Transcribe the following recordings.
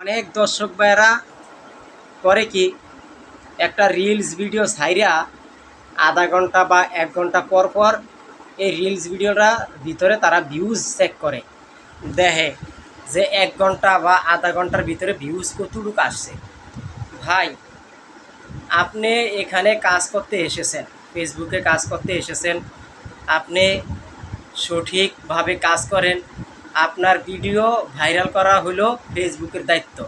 অনেক দর্শক ভাইয়েরা করে কি একটা রিলস ভিডিও ছাইরা আধা ঘন্টা বা 1 ঘন্টা পর পর এই রিলস ভিডিওটা ভিতরে তারা ভিউজ চেক করে দেখে যে 1 ঘন্টা বা আধা ঘন্টার ভিতরে ভিউজ কতটুকু আসছে। ভাই, আপনি এখানে কাজ করতে এসেছেন, ফেসবুকে কাজ করতে এসেছেন, আপনি সঠিকভাবে কাজ করেন, আপনার ভিডিও ভাইরাল করা হলো ফেসবুকের দায়িত্ব।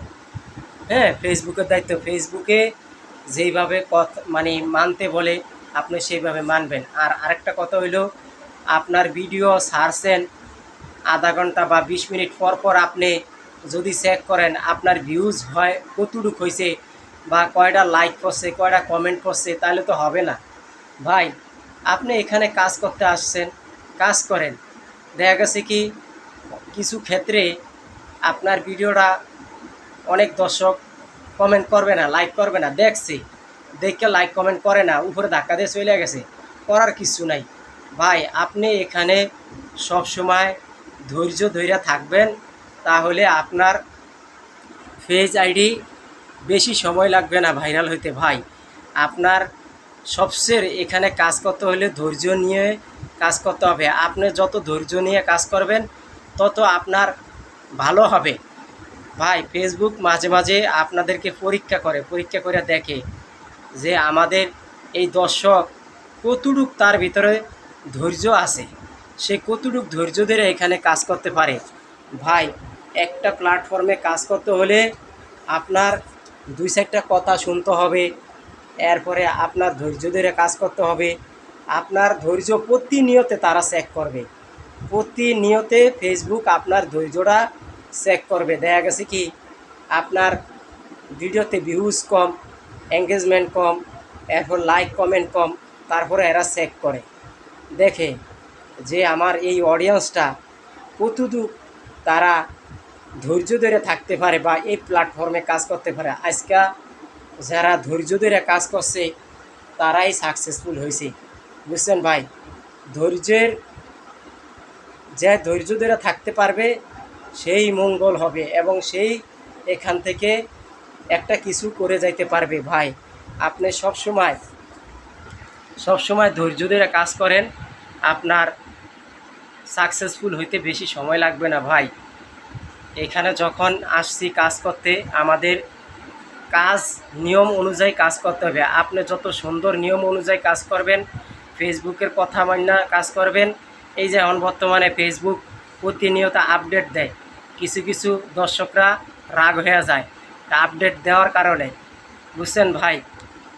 হ্যাঁ, ফেসবুকের দায়িত্ব। ফেসবুকে যেইভাবে কথা মানে মানতে বলে আপনি সেইভাবে মানবেন। আর আরেকটা কথা হইল, আপনার ভিডিও ছাড়ছেন আধা ঘন্টা বা 20 মিনিট পর পর আপনি যদি চেক করেন আপনার ভিউজ হয় কতটুক হয়েছে বা কয়টা লাইক করছে, কয়টা কমেন্ট করছে, তাহলে তো হবে না। ভাই, আপনি এখানে কাজ করতে আসছেন, কাজ করেন। দেখা গেছে কি কিছু ক্ষেত্রে আপনার ভিডিওটা অনেক দর্শক কমেন্ট করবে না, লাইক করবে না, দেখছি দেখে লাইক কমেন্ট করে না, উপরে ধাক্কা দিয়ে চলে গেছে, করার কিছু নাই। ভাই, আপনি এখানে সব সময় ধৈর্য ধইরা থাকবেন, তাহলে আপনার পেজ আইডি বেশি সময় লাগবে না ভাইরাল হইতে। ভাই, আপনার সবচেয়ে এখানে কাজ করতে হলে ধৈর্য নিয়ে কাজ করতে হবে। আপনি যত ধৈর্য নিয়ে কাজ করবেন তত আপনার ভালো হবে। ভাই, ফেসবুক মাঝে মাঝে আপনাদেরকে পরীক্ষা করে দেখে যে আমাদের এই দর্শক কতটুক তার ভিতরে ধৈর্য আছে, সে কতটুক ধৈর্য ধরে এখানে কাজ করতে পারে। ভাই, একটা প্ল্যাটফর্মে কাজ করতে হলে আপনার 2-4টা কথা শুনতে হবে, এরপরে আপনার ধৈর্য ধরে কাজ করতে হবে। আপনার ধৈর্য প্রতিনিয়তে তারা চেক করবে, প্রতিনিয়তে ফেসবুক আপনার ধৈর্যটা চেক করবে। দেখা গেছে কি আপনার ভিডিওতে ভিউজ কম, এঙ্গেজমেন্ট কম, এরপর লাইক কমেন্ট কম, তারপরে এরা চেক করে দেখে যে আমার এই অডিয়েন্সটা কতটুকু তারা ধৈর্য ধরে থাকতে পারে বা এই প্ল্যাটফর্মে কাজ করতে পারে। আজকা যারা ধৈর্য ধরে কাজ করছে তারাই সাকসেসফুল হয়েছে। বুঝছেন ভাই, ধৈর্যের যে ধৈর্য ধরে থাকতে পারবে সেই মঙ্গল হবে এবং সেই এখান থেকে একটা কিছু করে যাইতে পারবে। ভাই, আপনি সবসময় ধৈর্য ধরে কাজ করেন, আপনার সাকসেসফুল হইতে বেশি সময় লাগবে না। ভাই, এখানে যখন আসছি কাজ করতে, আমাদের কাজ নিয়ম অনুযায়ী কাজ করতে হবে। আপনি যত সুন্দর নিয়ম অনুযায়ী কাজ করবেন, ফেসবুকের কথা মান্য কাজ করবেন। এই যে এখন বর্তমানে ফেসবুক প্রতিনিয়ত আপডেট দেয়, কিছু কিছু দর্শকরা রাগ হয়ে যায় তা আপডেট দেওয়ার কারণে। বুঝছেন ভাই,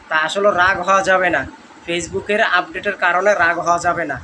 তা আসলে রাগ হওয়া যাবে না, ফেসবুকের আপডেটের কারণে রাগ হওয়া যাবে না।